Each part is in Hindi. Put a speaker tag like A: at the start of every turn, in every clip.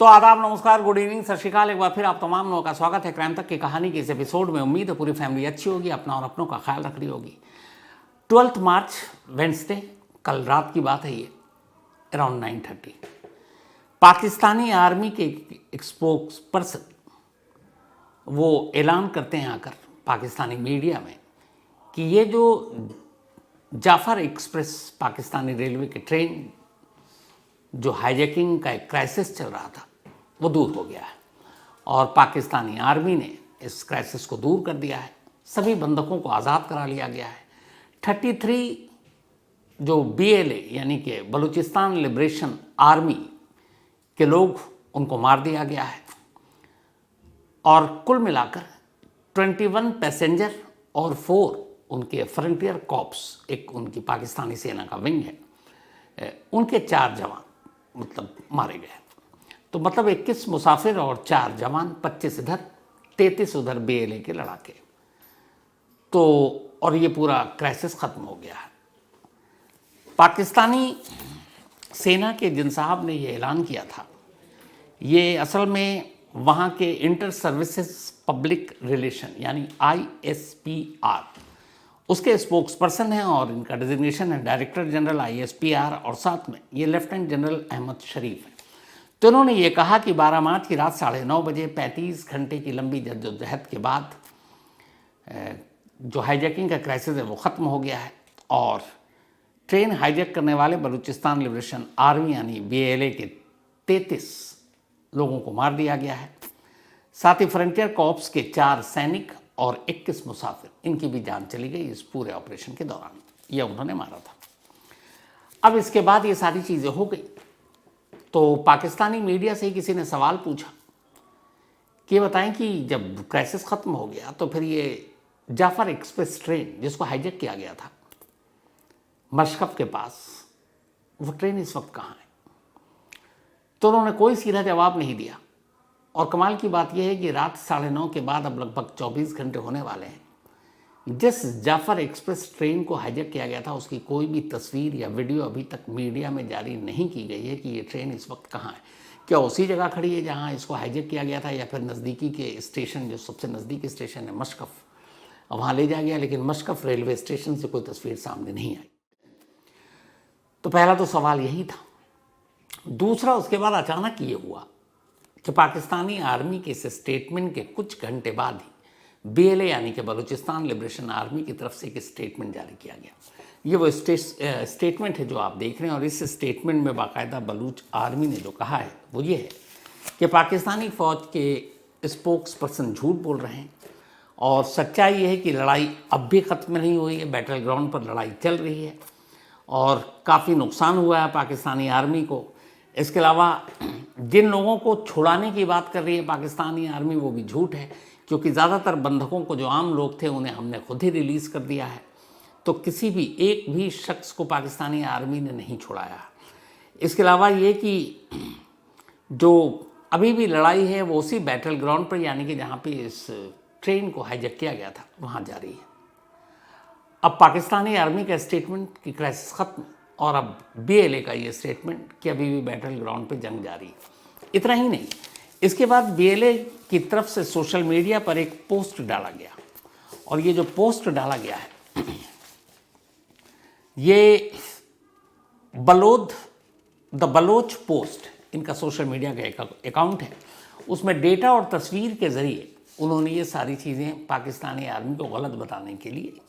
A: तो आदाब, नमस्कार, गुड इवनिंग, सत श्रीकाल। एक बार फिर आप तमाम लोगों का स्वागत है क्राइम तक की कहानी के इस एपिसोड में। उम्मीद है पूरी फैमिली अच्छी होगी, अपना और अपनों का ख्याल रख रही होगी। 12 मार्च वेंसडे, कल रात की बात है ये, अराउंड 9:30 पाकिस्तानी आर्मी के एक स्पोक्स पर्सन वो ऐलान करते हैं आकर पाकिस्तानी मीडिया में कि ये जो जाफर एक्सप्रेस पाकिस्तानी रेलवे की ट्रेन जो हाईजैकिंग का एक क्राइसिस चल रहा था वो दूर हो गया है और पाकिस्तानी आर्मी ने इस क्राइसिस को दूर कर दिया है। सभी बंधकों को आज़ाद करा लिया गया है। 33 जो BLA यानी कि बलूचिस्तान लिबरेशन आर्मी के लोग, उनको मार दिया गया है और कुल मिलाकर 21 पैसेंजर और 4 उनके फ्रंटियर कॉप्स, एक उनकी पाकिस्तानी सेना का विंग है, उनके 4 जवान मतलब मारे गए। तो मतलब 21 मुसाफिर और 4 जवान, 25 इधर 33 उधर BLA के लड़ाके। तो और ये पूरा क्राइसिस ख़त्म हो गया है। पाकिस्तानी सेना के जिन साहब ने ये ऐलान किया था, ये असल में वहाँ के इंटर सर्विसेज पब्लिक रिलेशन यानी ISPR उसके स्पोक्स पर्सन हैं और इनका डिजिग्नेशन है डायरेक्टर जनरल ISPR और साथ में ये लेफ्टिनेंट जनरल अहमद शरीफ है। तो उन्होंने ये कहा कि 12 मार्च की रात 9:30 बजे 35 घंटे की लंबी जद्दोजहद के बाद जो हाईजैकिंग का क्राइसिस है वो ख़त्म हो गया है और ट्रेन हाईजैक करने वाले बलूचिस्तान लिबरेशन आर्मी यानी BLA के 33 लोगों को मार दिया गया है। साथ ही फ्रंटियर कॉर्प्स के 4 सैनिक और 21 मुसाफिर, इनकी भी जान चली गई इस पूरे ऑपरेशन के दौरान। यह उन्होंने मारा था। अब इसके बाद ये सारी चीज़ें हो गई तो पाकिस्तानी मीडिया से ही किसी ने सवाल पूछा कि बताएं कि जब क्राइसिस ख़त्म हो गया तो फिर ये जाफर एक्सप्रेस ट्रेन जिसको हाईजैक किया गया था मशकफ के पास, वो ट्रेन इस वक्त कहाँ है? तो उन्होंने कोई सीधा जवाब नहीं दिया। और कमाल की बात यह है कि रात 9:30 के बाद अब लगभग 24 घंटे होने वाले हैं। जिस जाफर एक्सप्रेस ट्रेन को हाईजैक किया गया था उसकी कोई भी तस्वीर या वीडियो अभी तक मीडिया में जारी नहीं की गई है कि ये ट्रेन इस वक्त कहाँ है। क्या उसी जगह खड़ी है जहाँ इसको हाईजैक किया गया था या फिर नज़दीकी के स्टेशन, जो सबसे नज़दीकी स्टेशन है मशकफ, वहाँ ले जाया गया? लेकिन मशकफ रेलवे स्टेशन से कोई तस्वीर सामने नहीं आई। तो पहला तो सवाल यही था। दूसरा, उसके बाद अचानक ये हुआ कि पाकिस्तानी आर्मी के इस स्टेटमेंट के कुछ घंटे बाद ही BLA यानी कि बलूचिस्तान लिबरेशन आर्मी की तरफ से एक स्टेटमेंट जारी किया गया। ये वो स्टेटमेंट है जो आप देख रहे हैं और इस स्टेटमेंट में बाकायदा बलूच आर्मी ने जो कहा है वो ये है कि पाकिस्तानी फ़ौज के स्पोक्स पर्सन झूठ बोल रहे हैं और सच्चाई ये है कि लड़ाई अब भी ख़त्म नहीं हुई है। बैटल ग्राउंड पर लड़ाई चल रही है और काफ़ी नुकसान हुआ है पाकिस्तानी आर्मी को। इसके अलावा जिन लोगों को छुड़ाने की बात कर रही है पाकिस्तानी आर्मी वो भी झूठ है, क्योंकि ज़्यादातर बंधकों को, जो आम लोग थे, उन्हें हमने खुद ही रिलीज़ कर दिया है। तो किसी भी एक भी शख्स को पाकिस्तानी आर्मी ने नहीं छुड़ाया। इसके अलावा ये कि जो अभी भी लड़ाई है वो उसी बैटल ग्राउंड पर यानी कि जहाँ पे इस ट्रेन को हाईजैक किया गया था वहाँ जारी है। अब पाकिस्तानी आर्मी का स्टेटमेंट कि क्राइसिस ख़त्म और अब BLA का ये स्टेटमेंट कि अभी भी बैटल ग्राउंड पे जंग जारी है। इतना ही नहीं, इसके बाद BLA की तरफ से सोशल मीडिया पर एक पोस्ट डाला गया और ये जो पोस्ट डाला गया है ये द बलोच पोस्ट, इनका सोशल मीडिया का एक अकाउंट है। उसमें डेटा और तस्वीर के ज़रिए उन्होंने ये सारी चीज़ें पाकिस्तानी आर्मी को गलत बताने के लिए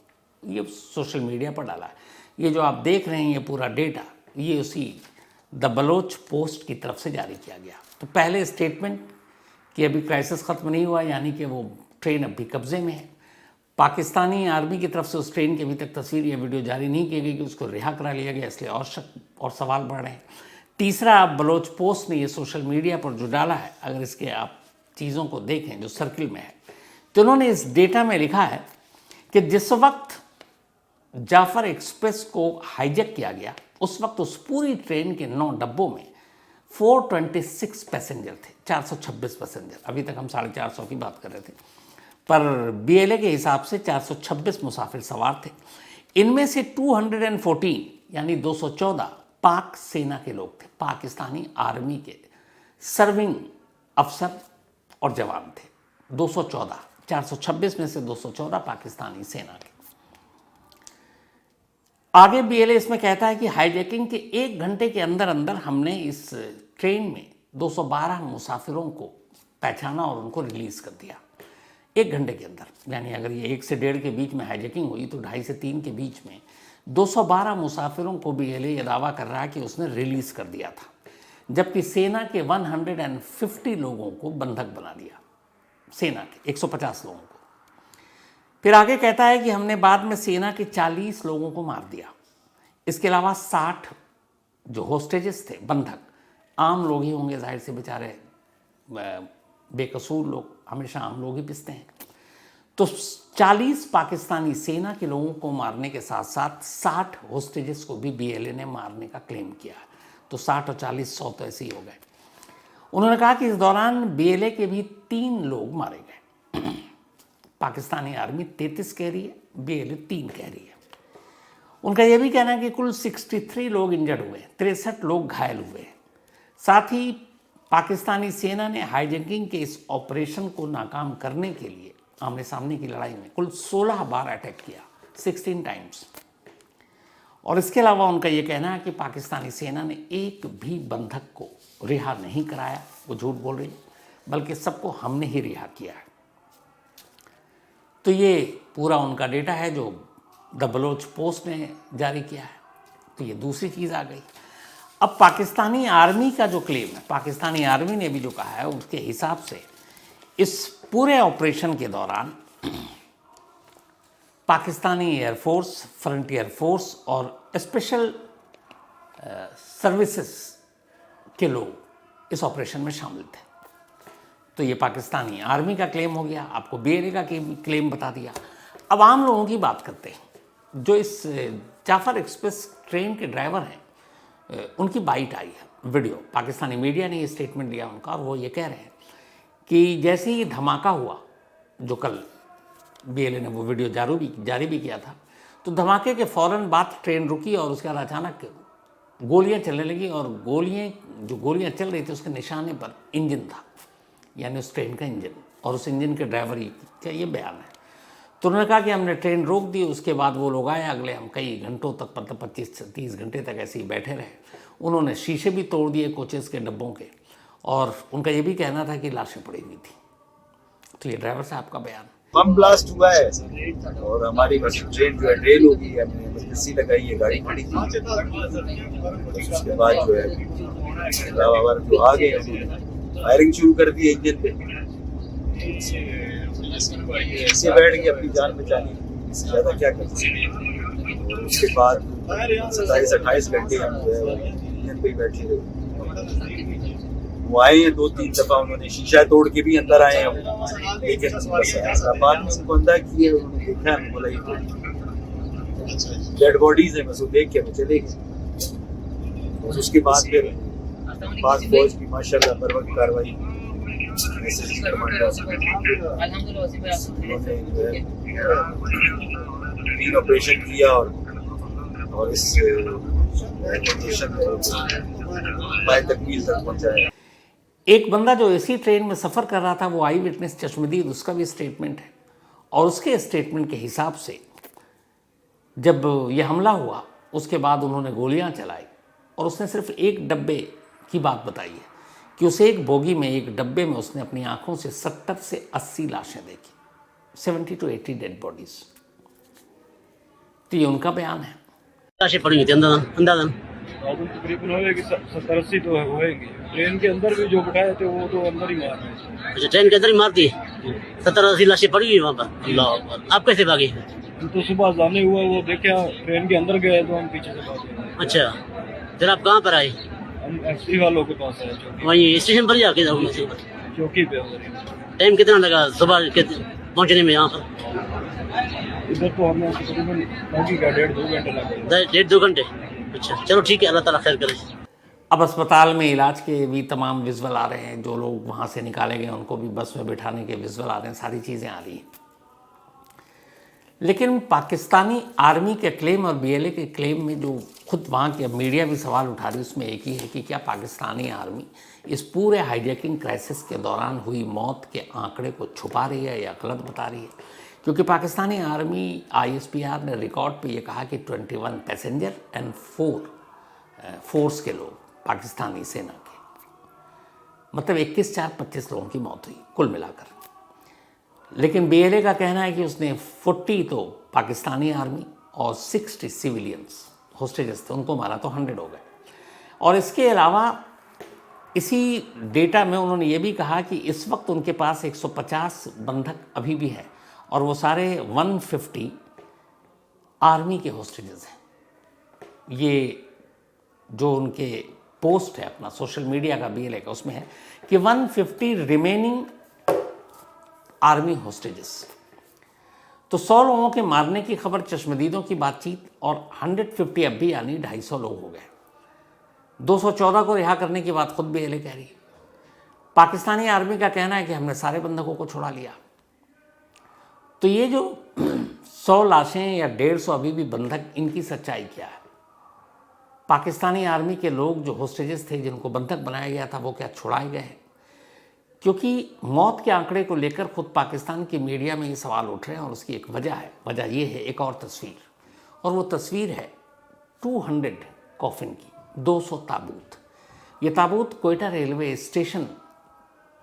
A: ये सोशल मीडिया पर डाला है। ये जो आप देख रहे हैं ये पूरा डेटा, ये उसी द बलोच पोस्ट की तरफ से जारी किया गया। तो पहले स्टेटमेंट कि अभी क्राइसिस ख़त्म नहीं हुआ यानी कि वो ट्रेन अभी कब्ज़े में है। पाकिस्तानी आर्मी की तरफ से उस ट्रेन की अभी तक तस्वीर या वीडियो जारी नहीं की गई कि उसको रिहा करा लिया गया, इसलिए और शक और सवाल बढ़ रहे हैं। तीसरा, बलोच पोस्ट ने ये सोशल मीडिया पर जो डाला है, अगर इसके आप चीज़ों को देखें जो सर्किल में है, तो उन्होंने इस डेटा में लिखा है कि जिस वक्त जाफर एक्सप्रेस को हाईजैक किया गया उस वक्त उस पूरी ट्रेन के 9 डब्बों में 426 पैसेंजर थे, 426 पैसेंजर। अभी तक हम 450 की बात कर रहे थे, पर BLA के हिसाब से 426 मुसाफिर सवार थे। इनमें से 214 यानी 214 पाक सेना के लोग थे, पाकिस्तानी आर्मी के सर्विंग अफसर और जवान थे। 214, 426 में से 214 पाकिस्तानी सेना के। आगे बीएलए इसमें कहता है कि हाईजैकिंग के 1 घंटे के अंदर अंदर हमने इस ट्रेन में 212 मुसाफिरों को पहचाना और उनको रिलीज कर दिया 1 घंटे के अंदर। यानी अगर ये 1 से 1:30 के बीच में हाईजैकिंग हुई तो 2:30 से 3 के बीच में 212 मुसाफिरों को बीएलए ये दावा कर रहा है कि उसने रिलीज कर दिया था, जबकि सेना के 150 लोगों को बंधक बना दिया, सेना के 150 लोगों को। फिर आगे कहता है कि हमने बाद में सेना के 40 लोगों को मार दिया। इसके अलावा 60 जो होस्टेजेस थे, बंधक, आम लोग ही होंगे, जाहिर से बेचारे बेकसूर लोग, हमेशा आम लोग ही पिसते हैं। तो 40 पाकिस्तानी सेना के लोगों को मारने के साथ साथ 60 होस्टेजेस को भी बीएलए ने मारने का क्लेम किया। तो 60 और 40, 100 तो ऐसे ही हो गए। उन्होंने कहा कि इस दौरान बीएलए के भी 3 लोग मारे गए। पाकिस्तानी आर्मी 33 कह रही है, बीएलए 3 कह रही है। उनका यह भी कहना है कि कुल 63 लोग इंजर्ड हुए, 63 लोग घायल हुए। साथ ही पाकिस्तानी सेना ने हाईजैकिंग के इस ऑपरेशन को नाकाम करने के लिए आमने सामने की लड़ाई में कुल 16 बार अटैक किया, 16 टाइम्स। और इसके अलावा उनका यह कहना है कि पाकिस्तानी सेना ने एक भी बंधक को रिहा नहीं कराया, वो झूठ बोल रही है, बल्कि सबको हमने ही रिहा किया है। तो ये पूरा उनका डेटा है जो द बलोच पोस्ट ने जारी किया है। तो ये दूसरी चीज़ आ गई। अब पाकिस्तानी आर्मी का जो क्लेम है, पाकिस्तानी आर्मी ने भी जो कहा है, उसके हिसाब से इस पूरे ऑपरेशन के दौरान पाकिस्तानी एयरफोर्स, फ्रंटियर फोर्स और स्पेशल सर्विसेज के लोग इस ऑपरेशन में शामिल थे। तो ये पाकिस्तानी आर्मी का क्लेम हो गया, आपको बीएलए का क्लेम बता दिया। अब आम लोगों की बात करते हैं। जो इस जाफर एक्सप्रेस ट्रेन के ड्राइवर हैं, उनकी बाइट आई है, वीडियो। पाकिस्तानी मीडिया ने ये स्टेटमेंट दिया उनका, और वो ये कह रहे हैं कि जैसे ही धमाका हुआ, जो कल बीएलए ने वो वीडियो जारी भी किया था, तो धमाके के फ़ौरन बाद ट्रेन रुकी और उसके बाद अचानक गोलियां चलने लगी, और गोलियां चल रही थी उसके निशाने पर इंजन था, यानी उस ट्रेन का इंजन, और उस इंजन के ड्राइवर ही क्या, ये बयान है। तो उन्होंने कहा कि हमने ट्रेन रोक दी, उसके बाद वो लोग आए, अगले हम कई घंटों तक, मतलब 25-30 घंटे तक ऐसे ही बैठे रहे। उन्होंने शीशे भी तोड़ दिए कोचेस के डब्बों के, और उनका ये भी कहना था कि लाशें पड़ी हुई थी। तो ये ड्राइवर साहब का बयान।
B: बम ब्लास्ट हुआ है और हमारी बस ट्रेन जो है ड्रेल हो गई है, हमने रस्सी लगाई है, गाड़ी खड़ी थी। उसके बाद जो है जो आ गए, फायरिंग शुरू कर दी इंजन पे, ऐसे बैठ के अपनी जान बचानी, ज़्यादा क्या कर सकते। उसके बाद 27-28 घंटे हम जो है इंजन पे ही बैठे रहे। वो आए हैं 2-3 दफ़ा, उन्होंने शीशा तोड़ के भी अंदर आए हैं, लेकिन बाद में उनको अंदर किए, उन्होंने देखा, बोला ये डेड बॉडीज है, बस वो देख के वो चले गए। उसके बाद फिर पाक फौज की माशाल्लाह बर वक्त कार्रवाई, तीन ऑपरेशन किया और इस ऑपरेशन में तकमील तक पहुंचाया।
A: एक बंदा जो इसी ट्रेन में सफ़र कर रहा था, वो आई विटनेस चश्मदीद, उसका भी स्टेटमेंट है। और उसके स्टेटमेंट के हिसाब से जब ये हमला हुआ, उसके बाद उन्होंने गोलियां चलाई, और उसने सिर्फ एक डब्बे की बात बताई है कि उस एक बोगी में, एक डब्बे में उसने अपनी आंखों से 70 से 80 लाशें देखी, 70 to 80 डेड बॉडीज। तो ये उनका बयान है।
C: लाशें पड़ी हुई थी अंदाज़न
D: तकरीबन होएगी 70-80 तो होएगी। ट्रेन के अंदर भी जो बिठाए थे वो तो अंदर ही मार रहे थे।
C: अच्छा, ट्रेन के अंदर ही मार दी, 70-80 लाशें पड़ी हुई वहाँ पर। अल्लाह, आप कैसे भागे?
D: तो सुबह जाने हुआ, वो देखा ट्रेन के अंदर गए तो हम पीछे से भागे।
C: अच्छा, फिर आप कहाँ पर आए?
D: हम एफसी वालों के पास आए,
C: वहीं स्टेशन पर जाके
D: चौकी पे।
C: टाइम कितना लगा सुबह पहुँचने में यहाँ पर?
D: इधर तो हमें तकरीबन 1.5-2 घंटे लगे।
C: 1.5-2 घंटे। अच्छा, चलो ठीक है, अल्लाह ताला खैर करे।
A: अब अस्पताल में इलाज के भी तमाम विजुअल आ रहे हैं, जो लोग वहाँ से निकाले गए उनको भी बस में बिठाने के विजुअल आ रहे हैं, सारी चीज़ें आ रही हैं। लेकिन पाकिस्तानी आर्मी के क्लेम और बीएलए के क्लेम में जो खुद वहाँ की अब मीडिया भी सवाल उठा रही है, उसमें एक ही है कि क्या पाकिस्तानी आर्मी इस पूरे हाईजैकिंग क्राइसिस के दौरान हुई मौत के आंकड़े को छुपा रही है या गलत बता रही है। क्योंकि पाकिस्तानी आर्मी ISPR ने रिकॉर्ड पे ये कहा कि 21 पैसेंजर एंड 4 फोर्स के लोग पाकिस्तानी सेना के, मतलब 21,425 लोगों की मौत हुई कुल मिलाकर। लेकिन BLA का कहना है कि उसने 40 तो पाकिस्तानी आर्मी और 60 सिविलियंस होस्टेजेस थे, उनको मारा तो 100 हो गए। और इसके अलावा इसी डेटा में उन्होंने ये भी कहा कि इस वक्त उनके पास 150 बंधक अभी भी है और वो सारे 150 आर्मी के होस्टेजेस हैं। ये जो उनके पोस्ट है अपना सोशल मीडिया का BLA का, उसमें है कि 150 रिमेनिंग आर्मी होस्टेजेस। तो 100 लोगों के मारने की खबर, चश्मदीदों की बातचीत और 150 अब भी यानी 250 लोग हो गए। 214 को रिहा करने की बात खुद BLA कह रही है। पाकिस्तानी आर्मी का कहना है कि हमने सारे बंधकों को छुड़ा लिया। तो ये जो 100 लाशें या 150 अभी भी बंधक, इनकी सच्चाई क्या है? पाकिस्तानी आर्मी के लोग जो होस्टेजेस थे, जिनको बंधक बनाया गया था, वो क्या छुड़ाए गए हैं? क्योंकि मौत के आंकड़े को लेकर खुद पाकिस्तान की मीडिया में ये सवाल उठ रहे हैं और उसकी एक वजह है। वजह ये है एक और तस्वीर, और वो तस्वीर है 200 कॉफिन की, 200 ताबूत। ये ताबूत कोयटा रेलवे स्टेशन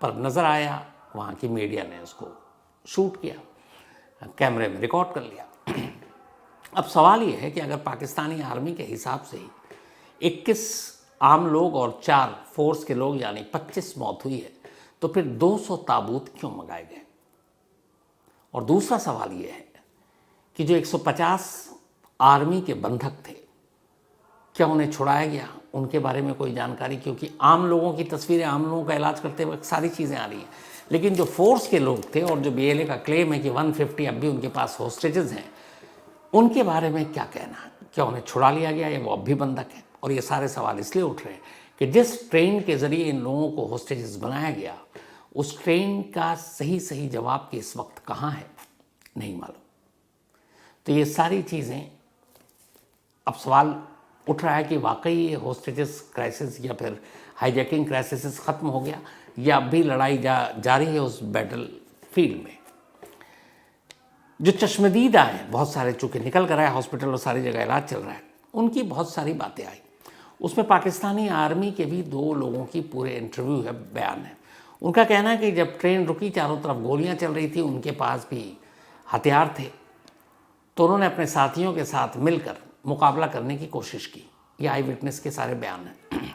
A: पर नज़र आया, वहाँ की मीडिया ने उसको शूट किया, कैमरे में रिकॉर्ड कर लिया। अब सवाल ये है कि अगर पाकिस्तानी आर्मी के हिसाब से ही 21 आम लोग और 4 फोर्स के लोग यानी 25 मौत हुई है, तो फिर 200 ताबूत क्यों मंगाए गए? और दूसरा सवाल ये है कि जो 150 आर्मी के बंधक थे, क्या उन्हें छुड़ाया गया? उनके बारे में कोई जानकारी? क्योंकि आम लोगों की तस्वीरें, आम लोगों का इलाज करते वक्त सारी चीज़ें आ रही हैं, लेकिन जो फोर्स के लोग थे और जो BLA का क्लेम है कि 150 अब भी उनके पास होस्टेजेस हैं, उनके बारे में क्या कहना है? क्या उन्हें छुड़ा लिया गया या वो अब भी बंधक हैं? और ये सारे सवाल इसलिए उठ रहे हैं कि जिस ट्रेन के ज़रिए इन लोगों को होस्टेजेस बनाया गया, उस ट्रेन का सही जवाब कि इस वक्त कहाँ है नहीं मालूम। तो ये सारी चीज़ें, अब सवाल उठ रहा है कि वाकई ये होस्टेजेस क्राइसिस या फिर हाईजैकिंग क्राइसिस ख़त्म हो गया या अब भी लड़ाई जारी है उस बैटल फील्ड में। जो चश्मदीद आए बहुत सारे, चूँकि निकल कर आए हॉस्पिटल और सारी जगह इलाज चल रहा है, उनकी बहुत सारी बातें आई। उसमें पाकिस्तानी आर्मी के भी 2 लोगों की पूरे इंटरव्यू है, बयान है। उनका कहना है कि जब ट्रेन रुकी, चारों तरफ गोलियां चल रही थी, उनके पास भी हथियार थे, तो उन्होंने अपने साथियों के साथ मिलकर मुकाबला करने की कोशिश की। ये आई विटनेस के सारे बयान हैं।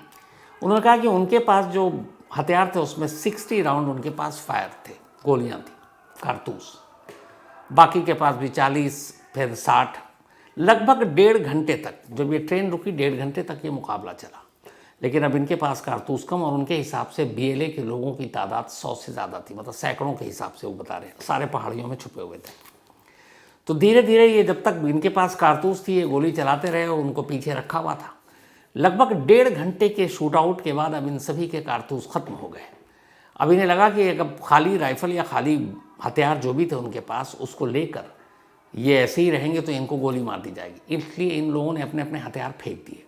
A: उन्होंने कहा कि उनके पास जो हथियार थे उसमें 60 राउंड उनके पास फायर थे, गोलियां थी, कारतूस। बाकी के पास भी 40, फिर 60। लगभग 1.5 घंटे तक, जब ये ट्रेन रुकी 1.5 घंटे तक ये मुकाबला चला। लेकिन अब इनके पास कारतूस कम, और उनके हिसाब से BLA के लोगों की तादाद 100 से ज़्यादा थी, मतलब सैकड़ों के हिसाब से वो बता रहे हैं, सारे पहाड़ियों में छुपे हुए थे। तो धीरे धीरे ये, जब तक इनके पास कारतूस थी, ये गोली चलाते रहे और उनको पीछे रखा हुआ था। लगभग 1.5 घंटे के शूट आउट के बाद अब इन सभी के कारतूस ख़त्म हो गए। अब इन्हें लगा कि अब खाली राइफल या खाली हथियार जो भी थे उनके पास, उसको लेकर ये ऐसे ही रहेंगे तो इनको गोली मार दी जाएगी। इसलिए इन लोगों ने अपने अपने हथियार फेंक दिए।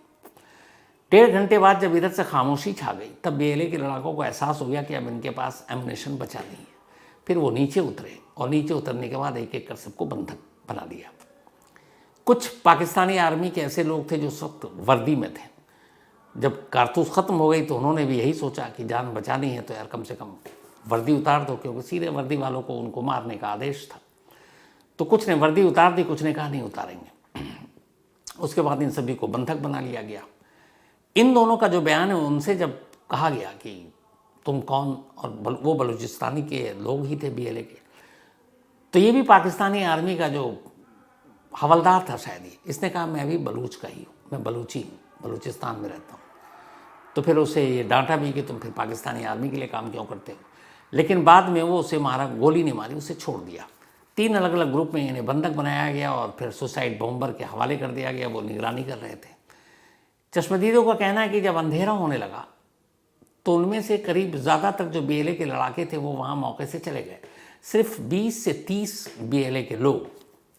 A: 1.5 घंटे बाद जब इधर से खामोशी छा गई, तब BLA के लड़ाकों को एहसास हो गया कि अब इनके पास एमुनेशन बचा नहीं है। फिर वो नीचे उतरे और नीचे उतरने के बाद एक एक कर सबको बंधक बना लिया। कुछ पाकिस्तानी आर्मी के ऐसे लोग थे जो उस वक्त वर्दी में थे। जब कारतूस ख़त्म हो गई तो उन्होंने भी यही सोचा कि जान बचानी है तो यार कम से कम वर्दी उतार दो, क्योंकि सीधे वर्दी वालों को उनको मारने का आदेश था। तो कुछ ने वर्दी उतार दी, कुछ ने कहा नहीं उतारेंगे। उसके बाद इन सभी को बंधक बना लिया गया। इन दोनों का जो बयान है, उनसे जब कहा गया कि तुम कौन, और वो बलूचिस्तानी के लोग ही थे BLA के, तो ये भी पाकिस्तानी आर्मी का जो हवलदार था शायद, इसने कहा मैं भी बलूच का ही हूँ, मैं बलूची हूँ, बलूचिस्तान में रहता हूँ। तो फिर उसे ये डांटा भी कि तुम फिर पाकिस्तानी आर्मी के लिए काम क्यों करते हो। लेकिन बाद में वो उसे मारा, गोली नहीं मारी, उसे छोड़ दिया। 3 अलग अलग ग्रुप में इन्हें बंधक बनाया गया और फिर सुसाइड बॉम्बर के हवाले कर दिया गया। वो निगरानी कर रहे थे। चश्मदीदों का कहना है कि जब अंधेरा होने लगा तो उनमें से करीब ज़्यादातर जो BLA के लड़ाके थे वो वहाँ मौके से चले गए। सिर्फ 20 से 30 BLA के लोग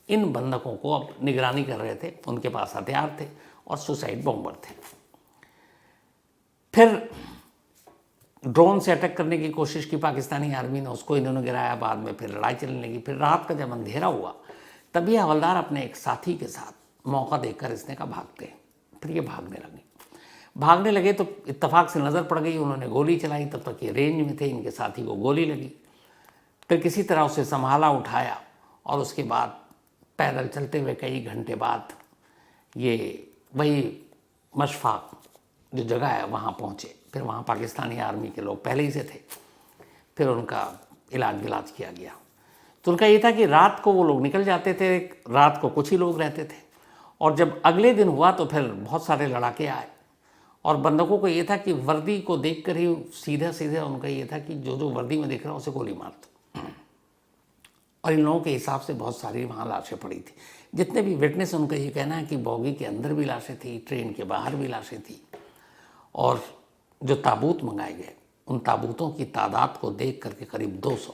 A: इन बंधकों को अब निगरानी कर रहे थे। उनके पास हथियार थे, और सुसाइड बॉम्बर थे। फिर ड्रोन से अटैक करने की कोशिश की पाकिस्तानी आर्मी ने, उसको इन्होंने गिराया। बाद में फिर लड़ाई चलने लगी। फिर रात का जब अंधेरा हुआ तभी हवलदार अपने एक साथी के साथ मौका देखकर इसने कहा भागते। फिर ये भागने लगे तो इत्तेफाक से नज़र पड़ गई, उन्होंने गोली चलाई। तब तक ये रेंज में थे, इनके साथी को गोली लगी। फिर किसी तरह उसे संभाला, उठाया और उसके बाद पैदल चलते हुए कई घंटे बाद ये वही मशफाक जो जगह है वहाँ पहुँचे। फिर वहाँ पाकिस्तानी आर्मी के लोग पहले ही से थे। फिर उनका इलाज किया गया। तो उनका ये था कि रात को वो लोग निकल जाते थे, रात को कुछ ही लोग रहते थे, और जब अगले दिन हुआ तो फिर बहुत सारे लड़ाके आए। और बंदूकों को ये था कि वर्दी को देखकर ही सीधा उनका ये था कि जो वर्दी में दिख रहा है उसे गोली मार दो। और इन लोगों के हिसाब से बहुत सारी वहाँ लाशें पड़ी थी। जितने भी विटनेस, उनका ये कहना है कि बोगी के अंदर भी लाशें थी, ट्रेन के बाहर भी लाशें थी। और जो ताबूत मंगाए गए, उन ताबूतों की तादाद को देख करके करीब 200।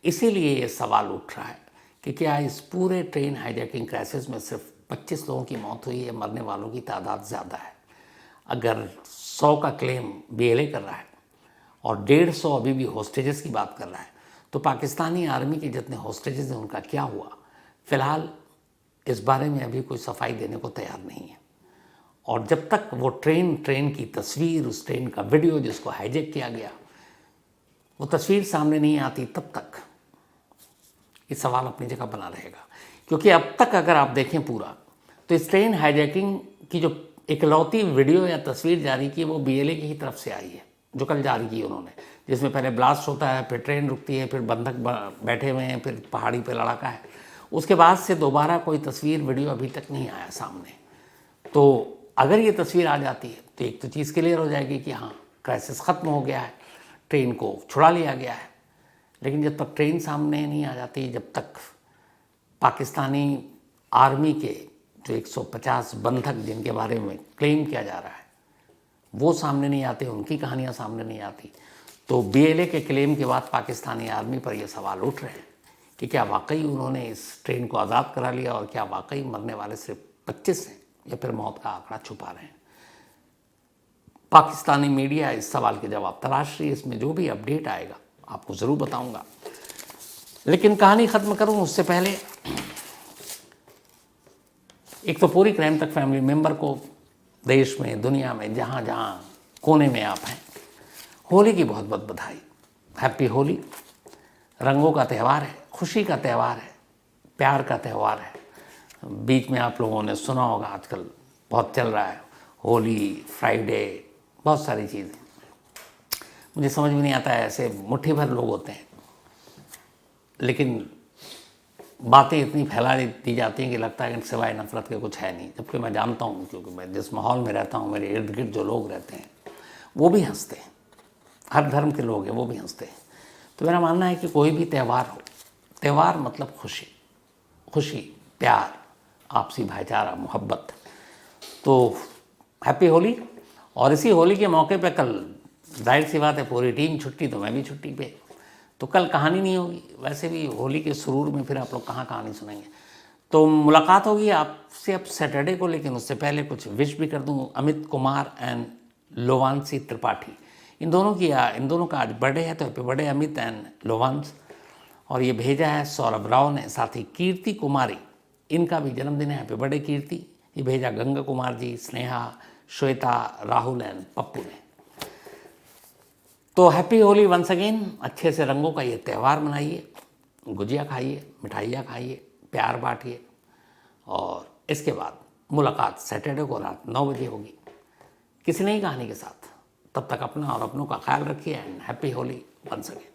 A: इसीलिए ये सवाल उठ रहा है कि क्या इस पूरे ट्रेन हाईजैकिंग क्राइसिस में सिर्फ 25 लोगों की मौत हुई है, मरने वालों की तादाद ज़्यादा है। अगर 100 का क्लेम BLA कर रहा है और 150 अभी भी हॉस्टेजेस की बात कर रहा है, तो पाकिस्तानी आर्मी के जितने हॉस्टेजेस हैं उनका क्या हुआ? फ़िलहाल इस बारे में अभी कोई सफाई देने को तैयार नहीं है। और जब तक वो ट्रेन की तस्वीर, उस ट्रेन का वीडियो जिसको हाईजैक किया गया, वो तस्वीर सामने नहीं आती, तब तक ये सवाल अपनी जगह बना रहेगा। क्योंकि अब तक अगर आप देखें पूरा, तो इस ट्रेन हाईजैकिंग की जो इकलौती वीडियो या तस्वीर जारी की वो BLA की ही तरफ से आई है, जो कल जारी की उन्होंने, जिसमें पहले ब्लास्ट होता है, फिर ट्रेन रुकती है, फिर बंधक बैठे हुए हैं, फिर पहाड़ी पे लड़ाका है। उसके बाद से दोबारा कोई तस्वीर वीडियो अभी तक नहीं आया सामने। तो अगर ये तस्वीर आ जाती है तो एक तो चीज़ क्लियर हो जाएगी कि हाँ, क्राइसिस ख़त्म हो गया है, ट्रेन को छुड़ा लिया गया है। लेकिन जब तक ट्रेन सामने नहीं आ जाती, जब तक पाकिस्तानी आर्मी के जो 150 बंधक जिनके बारे में क्लेम किया जा रहा है वो सामने नहीं आते, उनकी कहानियाँ सामने नहीं आती, तो BLA के क्लेम के बाद पाकिस्तानी आर्मी पर ये सवाल उठ रहे हैं कि क्या वाकई उन्होंने इस ट्रेन को आज़ाद करा लिया, और क्या वाकई मरने वाले सिर्फ 25 हैं, या फिर मौत का आंकड़ा छुपा रहे हैं। पाकिस्तानी मीडिया इस सवाल के जवाब तलाश रही है। इसमें जो भी अपडेट आएगा आपको ज़रूर बताऊंगा। लेकिन कहानी ख़त्म करूं उससे पहले एक तो पूरी क्राइम तक फैमिली मेंबर को देश में, दुनिया में, जहाँ जहाँ कोने में आप हैं, होली की बहुत बहुत बधाई। हैप्पी होली। रंगों का त्यौहार है, खुशी का त्यौहार है, प्यार का त्यौहार है। बीच में आप लोगों ने सुना होगा, आजकल बहुत चल रहा है होली, फ्राइडे, बहुत सारी चीज़ें। मुझे समझ में नहीं आता है, ऐसे मुट्ठी भर लोग होते हैं, लेकिन बातें इतनी फैला दी जाती हैं कि लगता है कि सिवाय नफरत के कुछ है नहीं। जबकि मैं जानता हूँ, क्योंकि मैं जिस माहौल में रहता हूँ, मेरे इर्द गिर्द जो लोग रहते हैं वो भी हंसते हैं, हर धर्म के लोग हैं वो भी हंसते हैं। तो मेरा मानना है कि कोई भी त्यौहार हो, त्यौहार मतलब खुशी, खुशी, प्यार, आपसी भाईचारा, मोहब्बत। तो हैप्पी होली। और इसी होली के मौके पे कल जाहिर सी बात है पूरी टीम छुट्टी, तो मैं भी छुट्टी पे, तो कल कहानी नहीं होगी। वैसे भी होली के सुरूर में फिर आप लोग कहाँ कहानी सुनेंगे। तो मुलाकात होगी आपसे अब सैटरडे को, लेकिन उससे पहले कुछ विश भी कर दूँ। अमित कुमार एंड लोवांशी त्रिपाठी, इन दोनों का आज बर्थडे है, तो हैप्पी बर्थडे अमित एंड लोवांश। और ये भेजा है सौरभ राव ने। साथ ही कीर्ति कुमारी, इनका भी जन्मदिन है, हैप्पी बर्थडे कीर्ति। ये भेजा गंगा कुमार जी, स्नेहा, श्वेता, राहुल एंड पप्पू ने। तो हैप्पी होली वंस अगेन। अच्छे से रंगों का ये त्यौहार मनाइए, गुजिया खाइए, मिठाइयाँ खाइए, प्यार बांटिए। और इसके बाद मुलाकात सैटरडे को रात 9 बजे होगी किसी नई कहानी के साथ। तब तक अपना और अपनों का ख्याल रखिए and happy Holi once again.